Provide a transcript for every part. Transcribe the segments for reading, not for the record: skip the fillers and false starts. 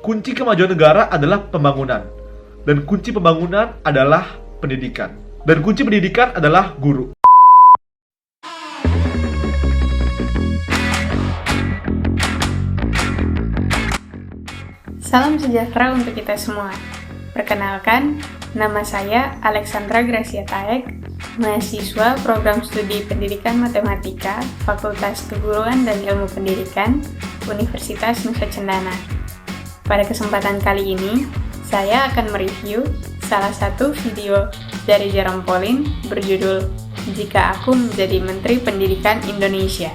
kunci kemajuan negara adalah pembangunan. Dan kunci pembangunan adalah pendidikan. Dan kunci pendidikan adalah guru. Salam sejahtera untuk kita semua. Perkenalkan, nama saya Alexandra Gracia Taek, mahasiswa Program Studi Pendidikan Matematika, Fakultas Keguruan dan Ilmu Pendidikan, Universitas Nusa Cendana. Pada kesempatan kali ini, saya akan mereview salah satu video dari Jerome Pauline berjudul "Jika Aku Menjadi Menteri Pendidikan Indonesia".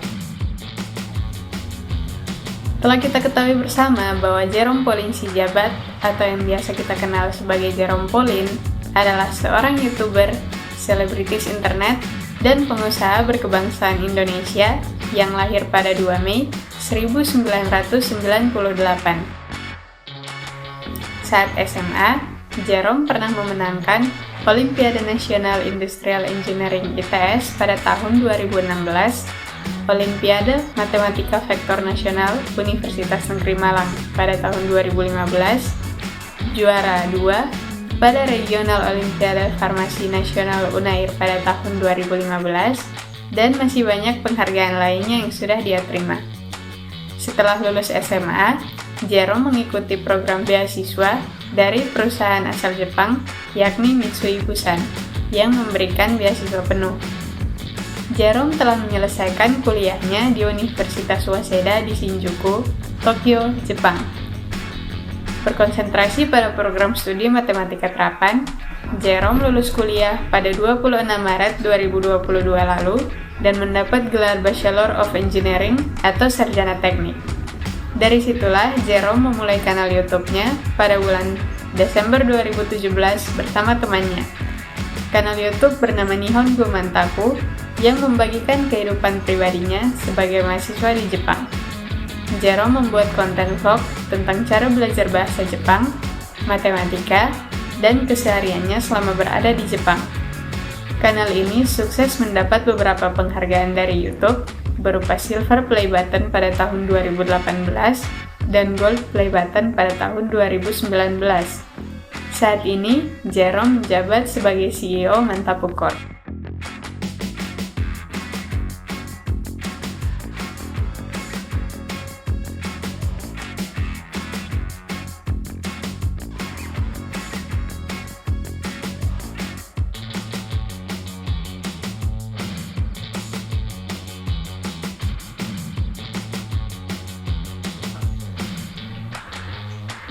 Telah kita ketahui bersama bahwa Jerome Pauline si jabat, atau yang biasa kita kenal sebagai Jerome Pauline, adalah seorang YouTuber, selebritis internet, dan pengusaha berkebangsaan Indonesia yang lahir pada 2 Mei 1998. Saat SMA, Jerome pernah memenangkan Olimpiade Nasional Industrial Engineering ITS pada tahun 2016, Olimpiade Matematika Vektor Nasional Universitas Negeri Malang pada tahun 2015, juara 2 pada Regional Olimpiade Farmasi Nasional Unair pada tahun 2015, dan masih banyak penghargaan lainnya yang sudah dia terima. Setelah lulus SMA, Jerome mengikuti program beasiswa dari perusahaan asal Jepang, yakni Mitsui Bussan, yang memberikan beasiswa penuh. Jerome telah menyelesaikan kuliahnya di Universitas Waseda di Shinjuku, Tokyo, Jepang. Berkonsentrasi pada program studi matematika terapan, Jerome lulus kuliah pada 26 Maret 2022 lalu dan mendapat gelar Bachelor of Engineering atau Sarjana Teknik. Dari situlah Jerome memulai kanal YouTube-nya pada bulan Desember 2017 bersama temannya. Kanal YouTube bernama Nihongo Mantaku yang membagikan kehidupan pribadinya sebagai mahasiswa di Jepang. Jerome membuat konten vlog tentang cara belajar bahasa Jepang, matematika, dan kesehariannya selama berada di Jepang. Kanal ini sukses mendapat beberapa penghargaan dari YouTube berupa Silver Play Button pada tahun 2018 dan Gold Play Button pada tahun 2019. Saat ini, Jerome menjabat sebagai CEO Mantapu Corp.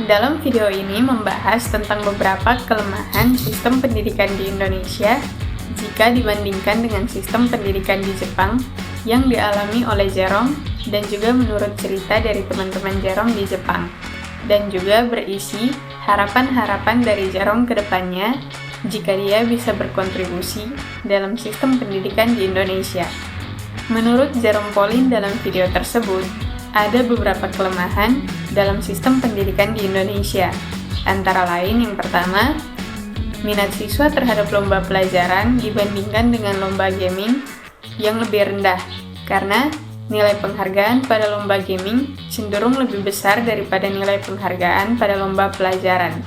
Dalam video ini membahas tentang beberapa kelemahan sistem pendidikan di Indonesia jika dibandingkan dengan sistem pendidikan di Jepang yang dialami oleh Jerome dan juga menurut cerita dari teman-teman Jerome di Jepang, dan juga berisi harapan-harapan dari Jerome ke depannya jika dia bisa berkontribusi dalam sistem pendidikan di Indonesia. Menurut Jerome Pauline dalam video tersebut, ada beberapa kelemahan dalam sistem pendidikan di Indonesia. Antara lain yang pertama, minat siswa terhadap lomba pelajaran dibandingkan dengan lomba gaming yang lebih rendah, karena nilai penghargaan pada lomba gaming cenderung lebih besar daripada nilai penghargaan pada lomba pelajaran.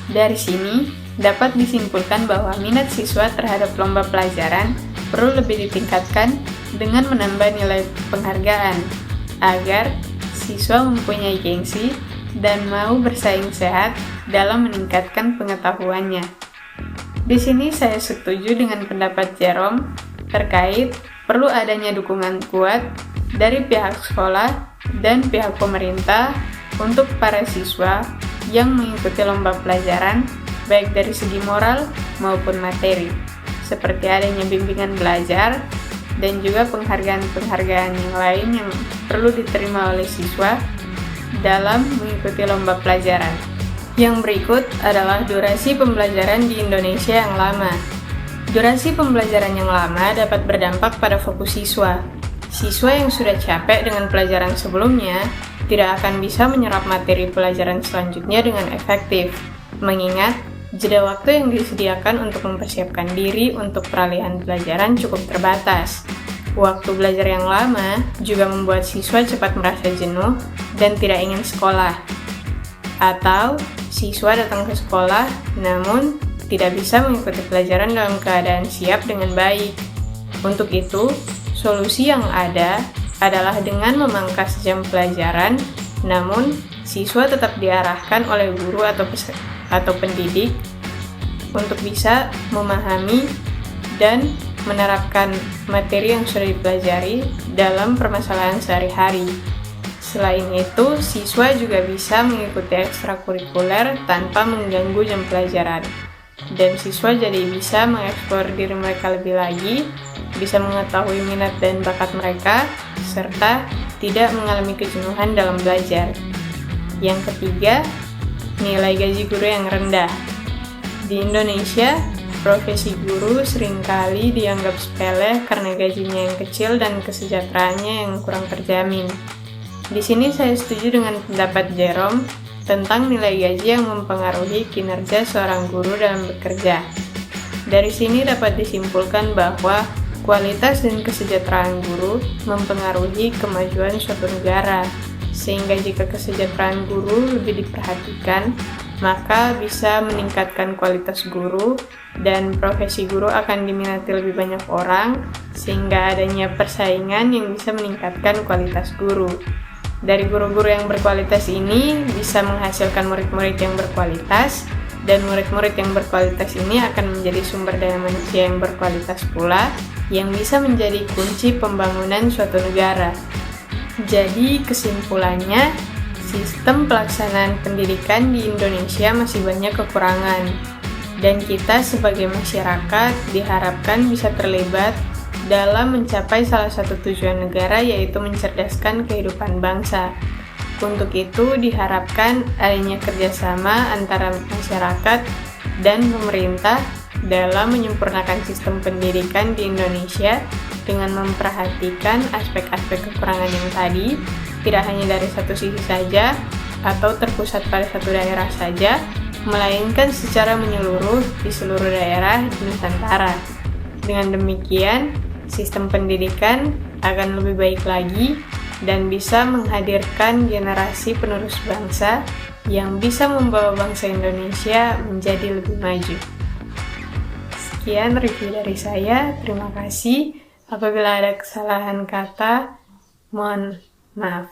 Dari sini, dapat disimpulkan bahwa minat siswa terhadap lomba pelajaran perlu lebih ditingkatkan dengan menambah nilai penghargaan, agar siswa mempunyai gengsi dan mau bersaing sehat dalam meningkatkan pengetahuannya. Di sini saya setuju dengan pendapat Jerome terkait perlu adanya dukungan kuat dari pihak sekolah dan pihak pemerintah untuk para siswa yang mengikuti lomba pelajaran, baik dari segi moral maupun materi, seperti adanya bimbingan belajar dan juga penghargaan-penghargaan yang lain yang perlu diterima oleh siswa dalam mengikuti lomba pelajaran. Yang berikut adalah durasi pembelajaran di Indonesia yang lama. Durasi pembelajaran yang lama dapat berdampak pada fokus siswa. Siswa yang sudah capek dengan pelajaran sebelumnya tidak akan bisa menyerap materi pelajaran selanjutnya dengan efektif, mengingat jeda waktu yang disediakan untuk mempersiapkan diri untuk peralihan pelajaran cukup terbatas. Waktu belajar yang lama juga membuat siswa cepat merasa jenuh dan tidak ingin sekolah. Atau siswa datang ke sekolah namun tidak bisa mengikuti pelajaran dalam keadaan siap dengan baik. Untuk itu, solusi yang ada adalah dengan memangkas jam pelajaran, namun siswa tetap diarahkan oleh guru atau pendidik untuk bisa memahami dan menerapkan materi yang sudah dipelajari dalam permasalahan sehari-hari. Selain itu, siswa juga bisa mengikuti ekstrakurikuler tanpa mengganggu jam pelajaran. Dan siswa jadi bisa mengeksplor diri mereka lebih lagi, bisa mengetahui minat dan bakat mereka, serta tidak mengalami kejenuhan dalam belajar. Yang ketiga, nilai gaji guru yang rendah. Di Indonesia, profesi guru seringkali dianggap sepele karena gajinya yang kecil dan kesejahteraannya yang kurang terjamin. Di sini saya setuju dengan pendapat Jerome tentang nilai gaji yang mempengaruhi kinerja seorang guru dalam bekerja. Dari sini dapat disimpulkan bahwa kualitas dan kesejahteraan guru mempengaruhi kemajuan suatu negara, sehingga jika kesejahteraan guru lebih diperhatikan, maka bisa meningkatkan kualitas guru dan profesi guru akan diminati lebih banyak orang, sehingga adanya persaingan yang bisa meningkatkan kualitas guru. Dari guru-guru yang berkualitas ini bisa menghasilkan murid-murid yang berkualitas, dan murid-murid yang berkualitas ini akan menjadi sumber daya manusia yang berkualitas pula, yang bisa menjadi kunci pembangunan suatu negara. Jadi kesimpulannya, sistem pelaksanaan pendidikan di Indonesia masih banyak kekurangan, dan kita sebagai masyarakat diharapkan bisa terlibat dalam mencapai salah satu tujuan negara, yaitu mencerdaskan kehidupan bangsa. Untuk itu diharapkan adanya kerjasama antara masyarakat dan pemerintah dalam menyempurnakan sistem pendidikan di Indonesia dengan memperhatikan aspek-aspek kekurangan yang tadi, tidak hanya dari satu sisi saja atau terpusat pada satu daerah saja, melainkan secara menyeluruh di seluruh daerah di Nusantara. Dengan demikian, sistem pendidikan akan lebih baik lagi dan bisa menghadirkan generasi penerus bangsa yang bisa membawa bangsa Indonesia menjadi lebih maju. Sekian review dari saya, terima kasih. Apabila ada kesalahan kata, mohon maaf.